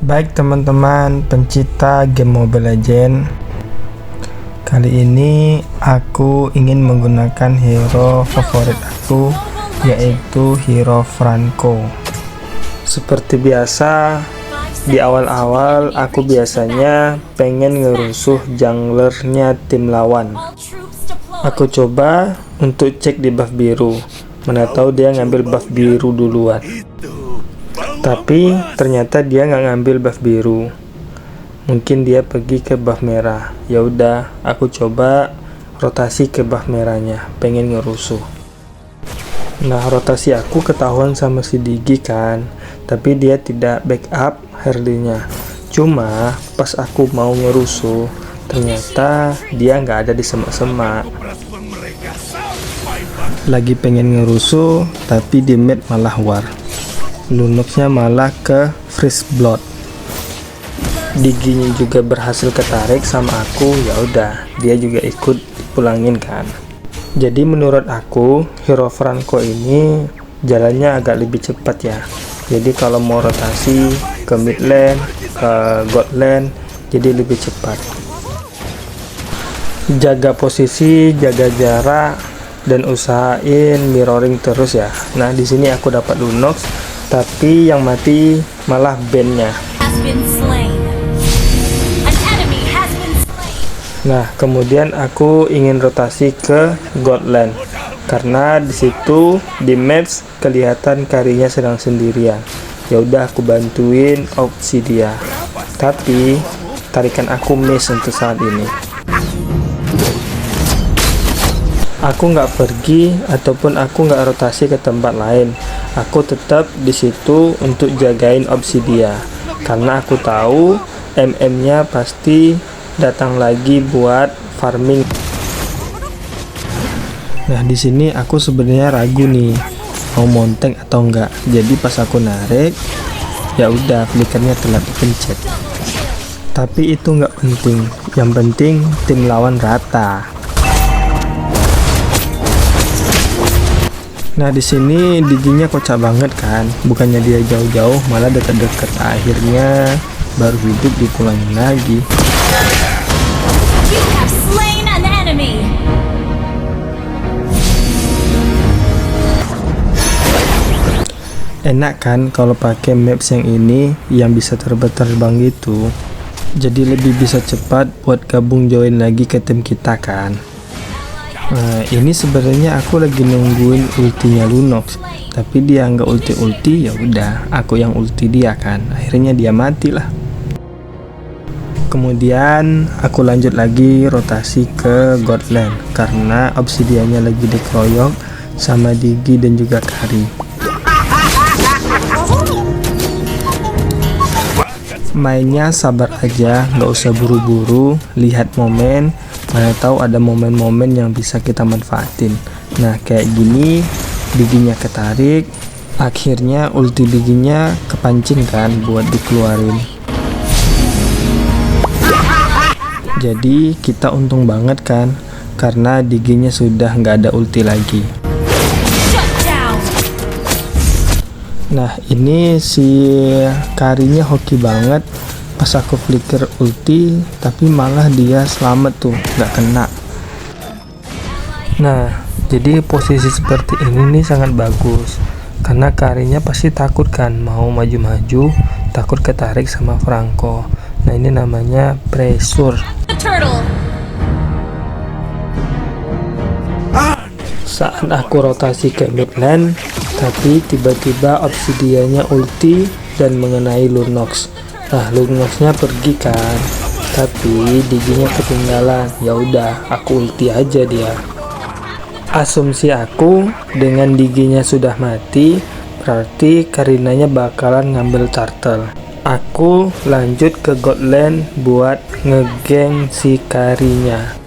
Baik teman-teman pencinta game Mobile Legends, kali ini aku ingin menggunakan hero favorit aku, yaitu hero Franco. Seperti biasa, di awal-awal aku biasanya pengen ngerusuh junglernya tim lawan. Aku coba untuk cek di buff biru, mana tahu dia ngambil buff biru duluan. Tapi ternyata dia nggak ngambil buff biru, mungkin dia pergi ke buff merah. Ya udah, aku coba rotasi ke buff merahnya, pengen ngerusuh. Nah, rotasi aku ketahuan sama si Digi kan, tapi dia tidak backup herdinya. Cuma pas aku mau ngerusuh, ternyata dia nggak ada di semak-semak. Lagi pengen ngerusuh, tapi di mid malah war. Lunoxnya malah ke freeze blood. Diginya juga berhasil ketarik sama aku, ya udah, dia juga ikut dipulangin kan. Jadi menurut aku hero Franco ini jalannya agak lebih cepat ya. Jadi kalau mau rotasi ke mid lane, ke god lane, jadi lebih cepat. Jaga posisi, jaga jarak, dan usahain mirroring terus ya. Nah, di sini aku dapat Lunox, tapi yang mati malah bandnya. Nah, kemudian aku ingin rotasi ke god lane karena disitu di match kelihatan Karinya sedang sendirian. Ya udah, aku bantuin Obsidia, tapi tarikan aku miss untuk saat ini. Aku nggak pergi ataupun aku nggak rotasi ke tempat lain. Aku tetap di situ untuk jagain Obsidia karena aku tahu MM-nya pasti datang lagi buat farming. Nah, di sini aku sebenarnya ragu nih mau monteng atau enggak. Jadi pas aku narik, ya udah flickernya telat dipencet. Tapi itu nggak penting. Yang penting tim lawan rata. Nah, di sini Diginya kocak banget kan, bukannya dia jauh-jauh malah dekat-dekat, akhirnya baru hidup dipulangin lagi. Enak kan kalau pakai maps yang ini yang bisa terbang gitu, jadi lebih bisa cepat buat gabung join lagi ke tim kita kan. Nah, ini sebenarnya aku lagi nungguin ultinya Lunox, tapi dia nggak ulti, ya udah aku yang ulti dia kan, akhirnya dia mati lah. Kemudian aku lanjut lagi rotasi ke god lane karena Obsidiannya lagi dikeroyok sama Digi dan juga Kari. Mainnya sabar aja, nggak usah buru-buru, lihat momen, mana tahu ada momen-momen yang bisa kita manfaatin. Nah, kayak gini, Diginya ketarik, akhirnya ulti Diginya kepancing kan buat dikeluarin. Jadi kita untung banget kan, karena Diginya sudah nggak ada ulti lagi. Nah, ini si Karinya hoki banget. Pas aku flicker ulti, tapi malah dia selamat tuh, nggak kena. Nah, jadi posisi seperti ini nih sangat bagus, karena Karinya pasti takut kan mau maju-maju, takut ketarik sama Franco. Nah, ini namanya pressure. Saat aku rotasi ke mid lane, tapi tiba-tiba Obsidianya ulti dan mengenai Lunox. Nah, Lunoxnya pergi kan, tapi Diginya ketinggalan. Ya udah, aku ulti aja dia. Asumsi aku dengan Diginya sudah mati, berarti Karinanya bakalan ngambil turtle. Aku lanjut ke god lane buat ngegeng si Karinya.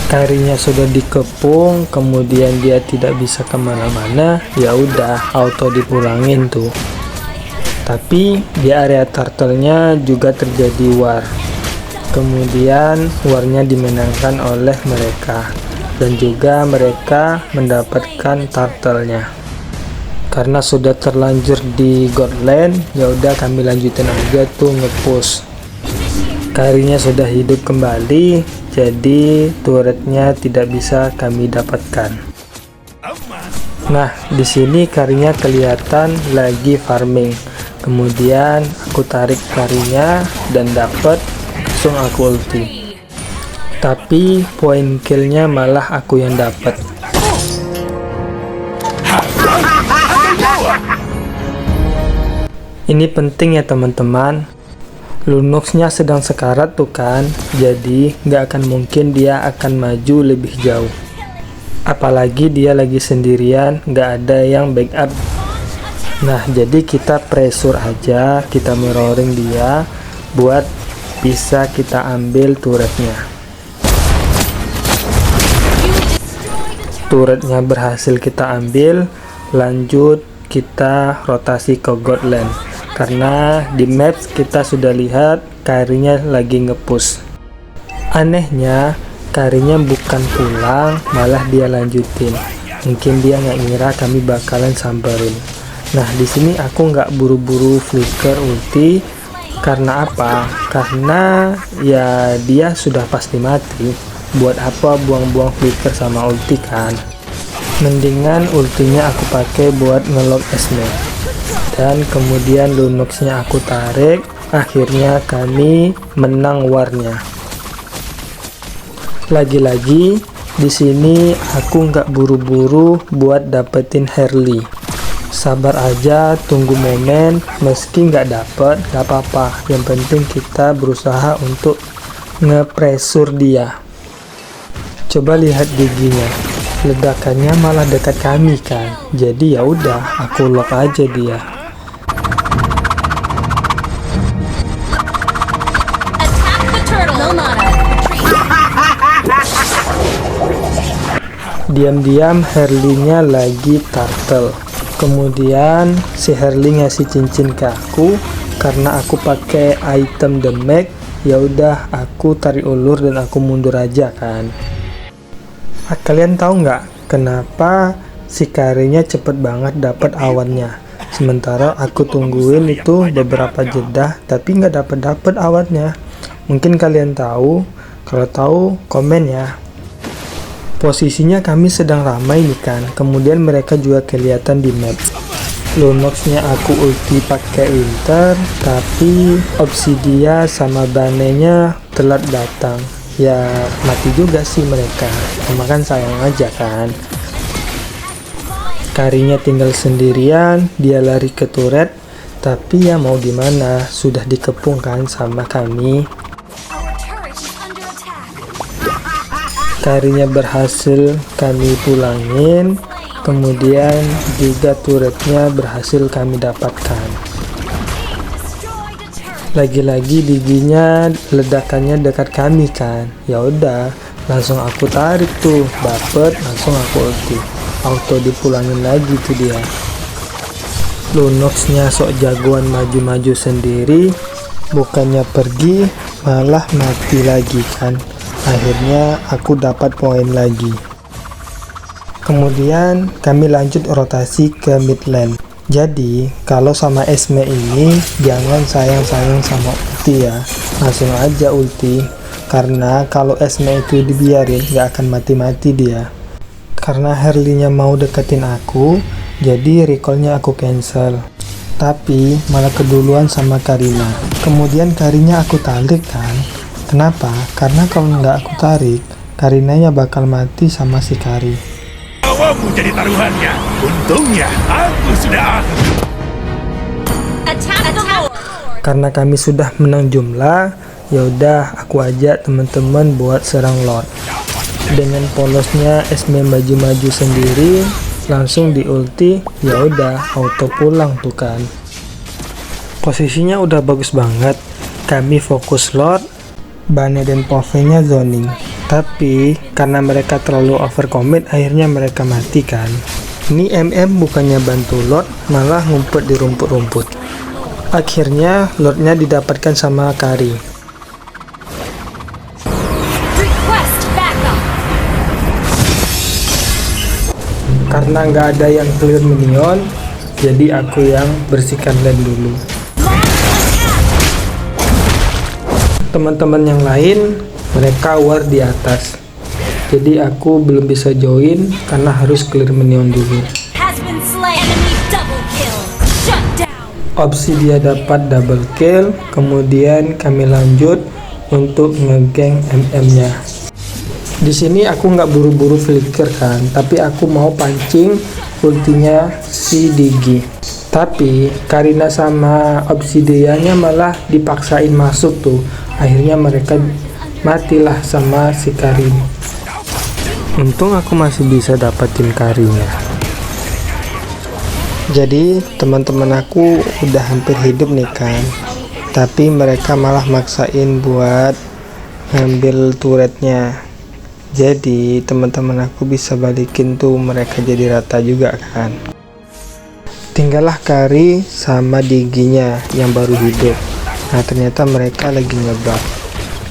Karinya sudah dikepung, kemudian dia tidak bisa kemana-mana, ya udah auto dipulangin tuh. Tapi di area turtle-nya juga terjadi war. Kemudian warnya dimenangkan oleh mereka, dan juga mereka mendapatkan turtle-nya. Karena sudah terlanjur di God Land, ya udah kami lanjutin aja tuh nge-push. Karinya sudah hidup kembali, jadi turretnya tidak bisa kami dapatkan. Nah, di sini karinya kelihatan lagi farming. Kemudian aku tarik karinya dan dapat, langsung aku ulti. Tapi poin killnya malah aku yang dapat. Ini penting ya teman-teman. Lunoxnya sedang sekarat tuh kan, jadi nggak akan mungkin dia akan maju lebih jauh. Apalagi dia lagi sendirian, nggak ada yang backup. Nah, jadi kita pressure aja, kita mirroring dia buat bisa kita ambil turretnya. Turretnya berhasil kita ambil, lanjut kita rotasi ke God Land. Karena di map kita sudah lihat karinya lagi nge-push. Anehnya karinya bukan pulang, malah dia lanjutin. Mungkin dia nggak ngira kami bakalan samperin. Nah, di sini aku nggak buru-buru flicker ulti. Karena apa? Karena ya dia sudah pasti mati. Buat apa buang-buang flicker sama ulti kan? Mendingan ultinya aku pakai buat ngelock Esme. Dan kemudian Lunoxnya aku tarik. Akhirnya kami menang warnya. Lagi-lagi di sini aku nggak buru-buru buat dapetin Harley. Sabar aja, tunggu momen. Meski nggak dapet, nggak apa-apa. Yang penting kita berusaha untuk nge-pressure dia. Coba lihat giginya, ledakannya malah dekat kami kan. Jadi ya udah, aku lock aja dia. Diam-diam Harley-nya lagi turtle. Kemudian si Harley ngasih cincin ke aku karena aku pakai item damage. Ya udah, aku tarik ulur dan aku mundur aja kan. Kalian tahu nggak kenapa si karinya cepet banget dapat awannya? Sementara aku tungguin itu beberapa jeda tapi nggak dapat awannya. Mungkin kalian tahu. Kalau tahu komen ya. Posisinya kami sedang ramai nih kan, kemudian mereka juga kelihatan di map. Lunoxnya aku ulti pakai Winter, tapi Obsidia sama Banenya telat datang. Ya mati juga sih mereka, cuma kan sayang aja kan. Karinya tinggal sendirian, dia lari ke turret, tapi ya mau gimana, sudah dikepung kan sama kami. Karinya berhasil kami pulangin, kemudian juga turretnya berhasil kami dapatkan. Lagi-lagi giginya ledakannya dekat kami kan. Ya udah, langsung aku tarik tuh, dapet, langsung aku ulti. Auto dipulangin lagi tuh dia. Lunoxnya sok jagoan maju-maju sendiri, bukannya pergi malah mati lagi kan. Akhirnya aku dapat poin lagi. Kemudian kami lanjut rotasi ke mid lane. Jadi kalau sama Esme ini jangan sayang-sayang sama ulti ya, langsung aja ulti. Karena kalau Esme itu dibiarin gak akan mati-mati dia. Karena Harley-nya mau deketin aku, jadi recallnya aku cancel. Tapi malah keduluan sama Karina. Kemudian Karinya aku tarik kan. Kenapa? Karena kalau nggak aku tarik, Karinanya bakal mati sama si Kari. Bawamu jadi taruhannya. Untungnya aku sudah. Karena kami sudah menang jumlah, ya udah aku ajak teman-teman buat serang Lord. Dengan polosnya Esme maju-maju sendiri, langsung di ulti, ya udah auto pulang tuh kan. Posisinya udah bagus banget. Kami fokus Lord. Bane dan Pove-nya zoning, tapi karena mereka terlalu overcommit akhirnya mereka mati kan. Ini MM bukannya bantu Lord, malah ngumpet di rumput-rumput. Akhirnya Lordnya didapatkan sama Kari. Karena nggak ada yang clear minion, jadi aku yang bersihkan lane dulu. Teman-teman yang lain mereka war di atas, jadi aku belum bisa join karena harus clear minion dulu. Obsidia dapat double kill, kemudian kami lanjut untuk ngegeng MM-nya. Di sini aku nggak buru-buru flicker kan, tapi aku mau pancing ultinya si Digi. Tapi Karina sama Obsidianya malah dipaksain masuk tuh. Akhirnya mereka matilah sama si Karin. Untung aku masih bisa dapatin Karinnya. Jadi teman-teman aku udah hampir hidup nih kan, tapi mereka malah maksain buat ngambil turretnya. Jadi teman-teman aku bisa balikin tuh mereka jadi rata juga kan. Tinggallah Kari sama Diginya yang baru hidup. Nah ternyata mereka lagi ngebuff.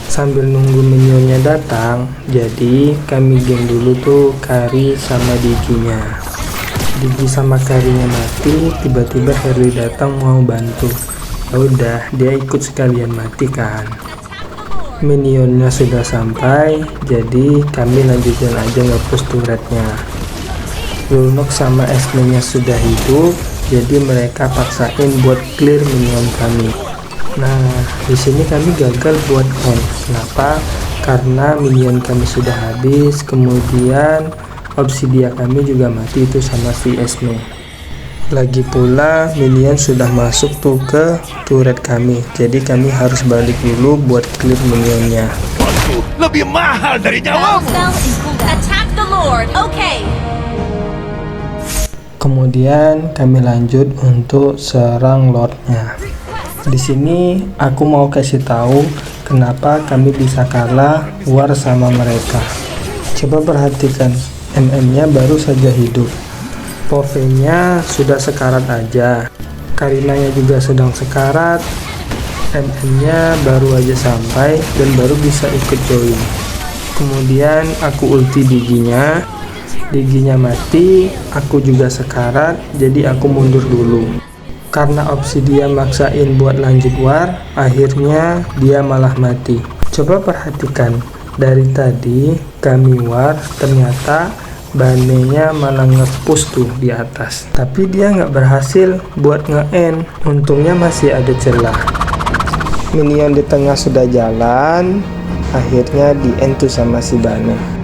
Sambil nunggu minionnya datang, jadi kami geng dulu tuh Kari sama Diginya. Digi sama Karinya mati, tiba-tiba Harley datang mau bantu. Ya udah, dia ikut sekalian mati kan. Minionnya sudah sampai, jadi kami lanjutin aja nge-push turretnya. Lunok sama Esme-nya sudah hidup, jadi mereka paksain buat clear minion kami. Nah, di sini kami gagal buat end. Kenapa? Karena minion kami sudah habis, kemudian Obsidia kami juga mati itu sama si Esme. Lagi pula minion sudah masuk tuh ke turret kami, jadi kami harus balik dulu buat clear minionnya. Waktu lebih mahal dari nyawamu. Attack the Lord. Okay. Kemudian kami lanjut untuk serang lordnya. Di sini aku mau kasih tahu kenapa kami bisa kalah war sama mereka. Coba perhatikan, MM-nya baru saja hidup, Pove-nya sudah sekarat aja, Karinanya juga sedang sekarat, MM-nya baru aja sampai dan baru bisa ikut join. Kemudian aku ulti Diginya mati, aku juga sekarat, jadi aku mundur dulu. Karena Obsidia maksain buat lanjut war, akhirnya dia malah mati. Coba perhatikan, dari tadi kami war, ternyata Bane-nya malah nge-push tuh di atas. Tapi dia nggak berhasil buat nge-end, untungnya masih ada celah. Minion di tengah sudah jalan, akhirnya di-end tuh sama si Bane.